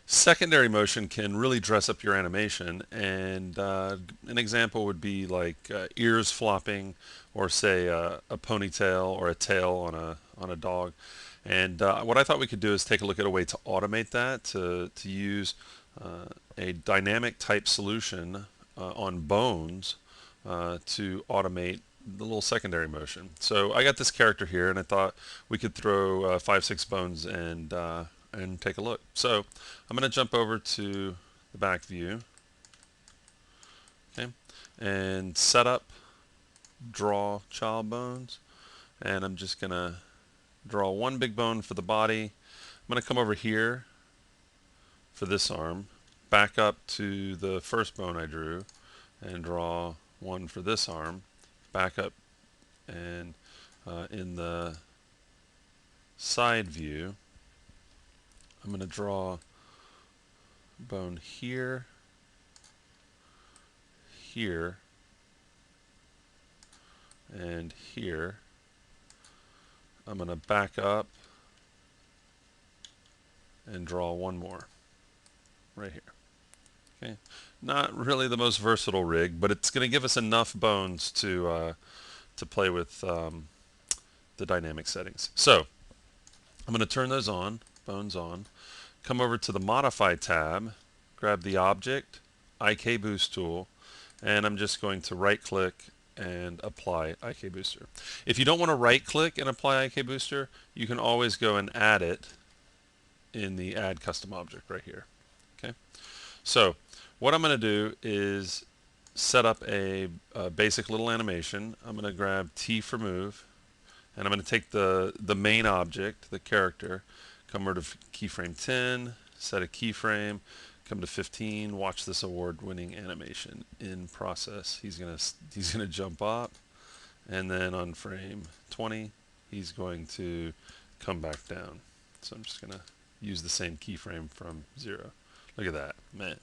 Secondary motion can really dress up your animation, and an example would be like ears flopping, or say a ponytail or a tail on a dog. And what I thought we could do is take a look at a way to automate that, to use a dynamic type solution on bones to automate the little secondary motion. So I got this character here, and I thought we could throw 5, 6 bones and take a look. So I'm going to jump over to the back view, okay, and set up draw child bones, and I'm just going to draw one big bone for the body. I'm going to come over here for this arm, back up to the first bone I drew, and draw one for this arm, back up, and in the side view, I'm going to draw bone here, here, and here. I'm going to back up and draw one more right here. Okay, not really the most versatile rig, but it's going to give us enough bones to play with the dynamic settings. So I'm going to turn those on, bones on, come over to the Modify tab, grab the Object, IK Boost tool, and I'm just going to right click and apply IK Booster. If you don't want to right click and apply IK Booster, you can always go and add it in the Add Custom Object right here. Okay, so what I'm going to do is set up a basic little animation. I'm going to grab T for move, and I'm going to take the main object, the character, come over to keyframe 10, set a keyframe, come to 15, watch this award-winning animation in process. He's gonna jump up, and then on frame 20, he's going to come back down. So I'm just gonna use the same keyframe from 0. Look at that, man.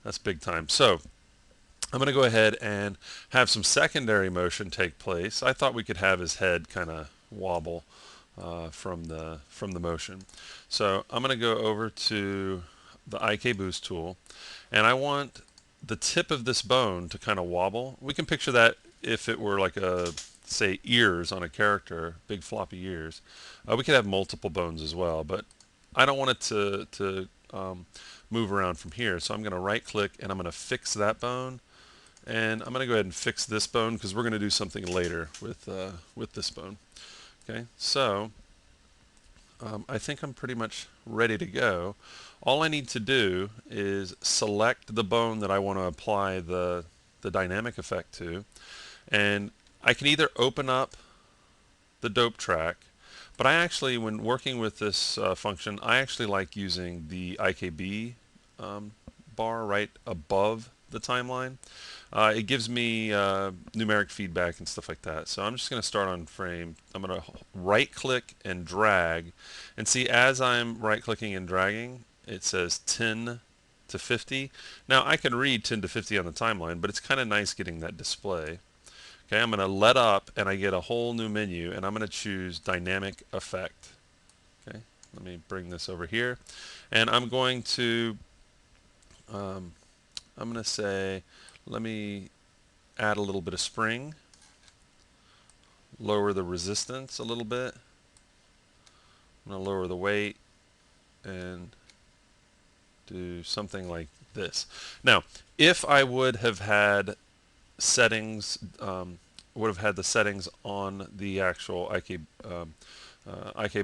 That's big time. So I'm going to go ahead and have some secondary motion take place. I thought we could have his head kind of wobble from the motion. So I'm going to go over to the IK Boost tool, and I want the tip of this bone to kind of wobble. We can picture that if it were like a, say, ears on a character, big floppy ears. We could have multiple bones as well, but I don't want it to move around from here. So I'm going to right click and I'm going to fix that bone. And I'm going to go ahead and fix this bone because we're going to do something later with this bone. Okay, so I think I'm pretty much ready to go. All I need to do is select the bone that I want to apply the dynamic effect to, and I can either open up the dope track, but I actually, when working with this function, I actually like using the IKB bar right above the timeline. It gives me numeric feedback and stuff like that. So I'm just going to start on frame. I'm going to right click and drag, and see, as I'm right clicking and dragging, it says 10 to 50. Now I can read 10 to 50 on the timeline, but it's kind of nice getting that display. Okay, I'm going to let up and I get a whole new menu, and I'm going to choose dynamic effect. Okay, let me bring this over here, and I'm going to say, let me add a little bit of spring, lower the resistance a little bit. I'm going to lower the weight and do something like this. Now, if I would have had settings, the settings on the actual IK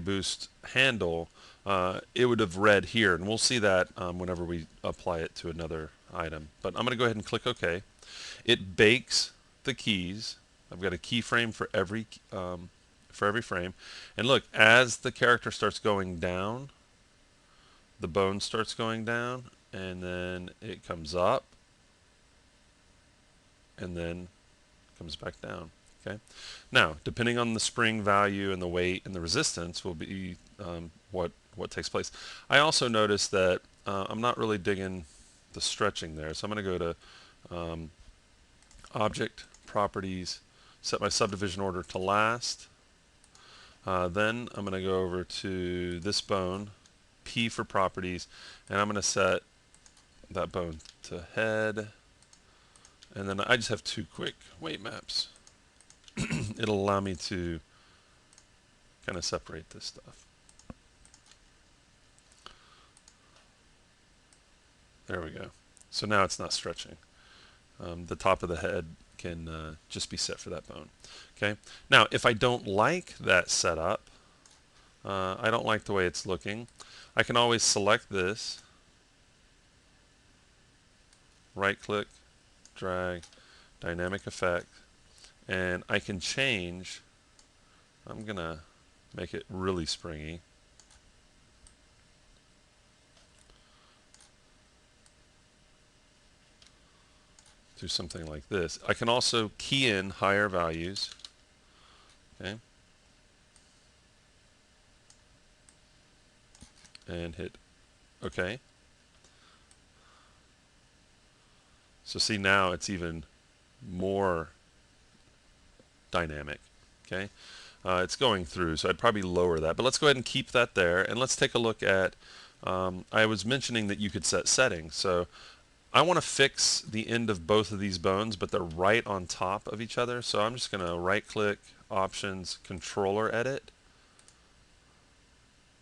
Boost handle, it would have read here, and we'll see that whenever we apply it to another item. But I'm going to go ahead and click OK. It bakes the keys. I've got a keyframe for every frame, and look, as the character starts going down, the bone starts going down, and then it comes up, and then comes back down. Okay. Now, depending on the spring value and the weight and the resistance, will be what takes place. I also noticed that I'm not really digging the stretching there, so I'm going to go to Object, Properties, set my subdivision order to last. Then I'm going to go over to this bone P for properties, and I'm going to set that bone to head, and then I just have two quick weight maps. It'll allow me to kind of separate this stuff. There we go. So now it's not stretching. The top of the head can just be set for that bone. Okay. Now, if I don't like that setup, I don't like the way it's looking, I can always select this, right-click, drag, dynamic effect, and I can change. I'm going to make it really springy. Do something like this. I can also key in higher values. Okay. And hit OK. So see, now it's even more dynamic. Okay. It's going through, so I'd probably lower that. But let's go ahead and keep that there, and let's take a look at, I was mentioning that you could set settings. So I want to fix the end of both of these bones, but they're right on top of each other. So I'm just going to right-click, Options, Controller Edit,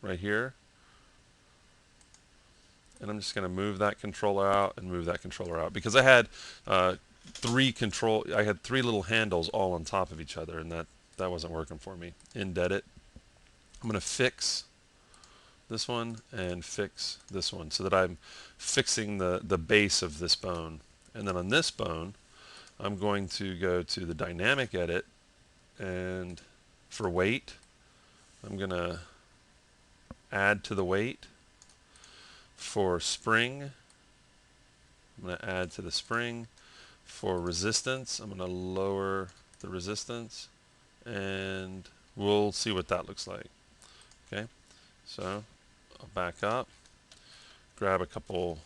right here. And I'm just going to move that controller out and move that controller out, because I had three little handles all on top of each other, and that wasn't working for me. End edit. I'm going to fix this one and fix this one so that I'm fixing the base of this bone. And then on this bone, I'm going to go to the dynamic edit, and for weight, I'm going to add to the weight. For spring, I'm going to add to the spring. For resistance, I'm going to lower the resistance, and we'll see what that looks like. Okay, so I'll back up, grab a couple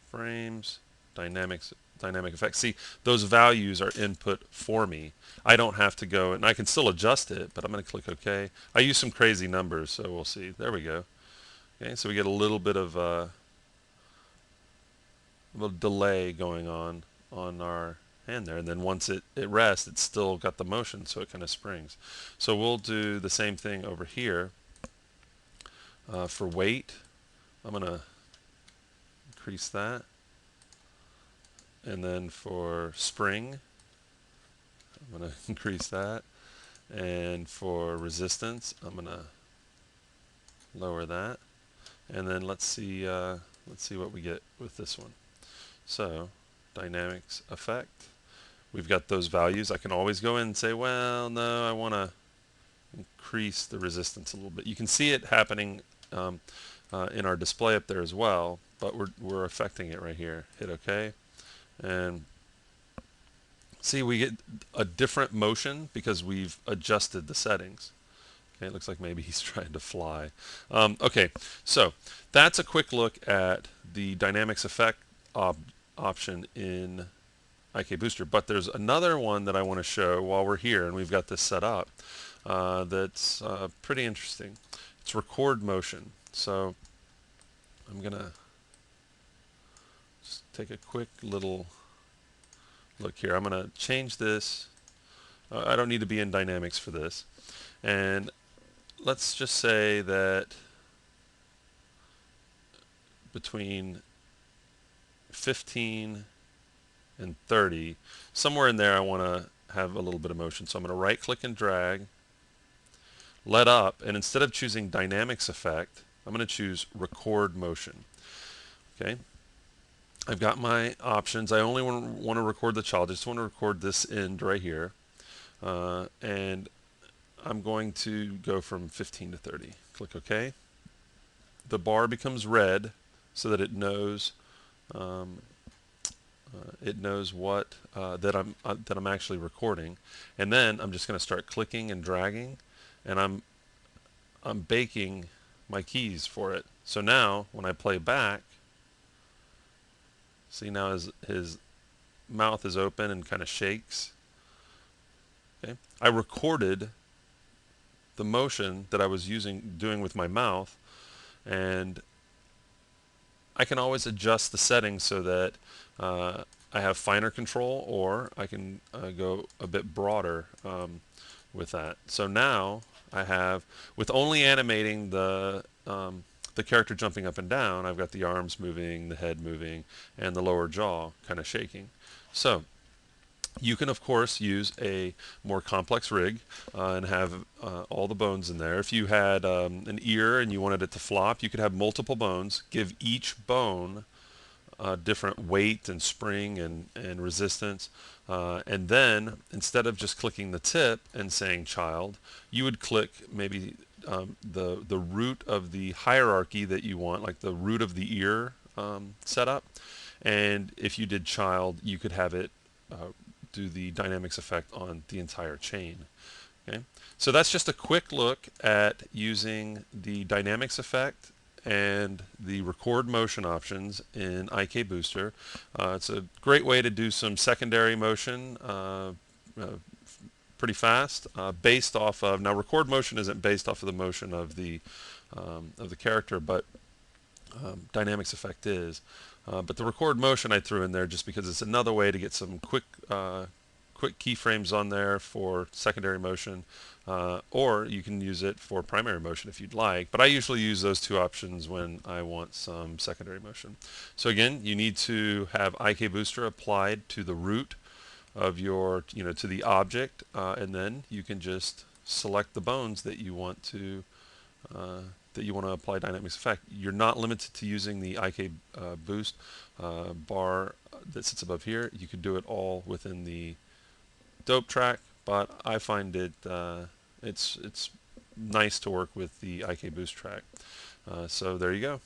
frames, dynamic effects. See, those values are input for me. I don't have to go, and I can still adjust it, but I'm going to click OK. I use some crazy numbers, so we'll see. There we go. Okay, so we get a little bit of a little delay going on our hand there, and then once it rests, it's still got the motion, so it kind of springs. So we'll do the same thing over here. For weight, I'm going to increase that, and then for spring, I'm going to increase that, and for resistance, I'm going to lower that, and then let's see what we get with this one. So dynamics effect, we've got those values. I can always go in and say, well, no, I want to increase the resistance a little bit. You can see it happening in our display up there as well, but we're affecting it right here. Hit OK, and see, we get a different motion because we've adjusted the settings. Okay, it looks like maybe he's trying to fly. Okay, so that's a quick look at the dynamics effect option in IK Booster, but there's another one that I want to show while we're here and we've got this set up that's pretty interesting. It's record motion. So I'm gonna just take a quick little look here. I'm gonna change this. I don't need to be in dynamics for this, and let's just say that between 15 and 30, somewhere in there I want to have a little bit of motion. So I'm going to right click and drag, let up, and instead of choosing dynamics effect, I'm going to choose record motion. Okay, I've got my options. I only want to record the child. I just want to record this end right here, and I'm going to go from 15 to 30. Click OK. The bar becomes red so that it knows what that I'm actually recording, and then I'm just going to start clicking and dragging, and I'm baking my keys for it. So now when I play back, see, now his mouth is open and kind of shakes. Okay, I recorded the motion that I was doing with my mouth, and I can always adjust the settings so that I have finer control, or I can go a bit broader with that. So now I have, with only animating the character jumping up and down, I've got the arms moving, the head moving, and the lower jaw kind of shaking. So you can, of course, use a more complex rig and have all the bones in there. If you had an ear and you wanted it to flop, you could have multiple bones, give each bone different weight and spring and resistance. And then, instead of just clicking the tip and saying child, you would click maybe the root of the hierarchy that you want, like the root of the ear setup. And if you did child, you could have it do the dynamics effect on the entire chain. Okay, so that's just a quick look at using the dynamics effect and the record motion options in IK Booster. It's a great way to do some secondary motion pretty fast, based off of, now record motion isn't based off of the motion of the character, but dynamics effect is. But the record motion I threw in there just because it's another way to get some quick keyframes on there for secondary motion, or you can use it for primary motion if you'd like. But I usually use those two options when I want some secondary motion. So again, you need to have IK Booster applied to the root of your, to the object, and then you can just select the bones that you want to apply dynamics effect. You're not limited to using the IK boost bar that sits above here. You can do it all within the dope track, but I find it it's nice to work with the IK boost track. So there you go.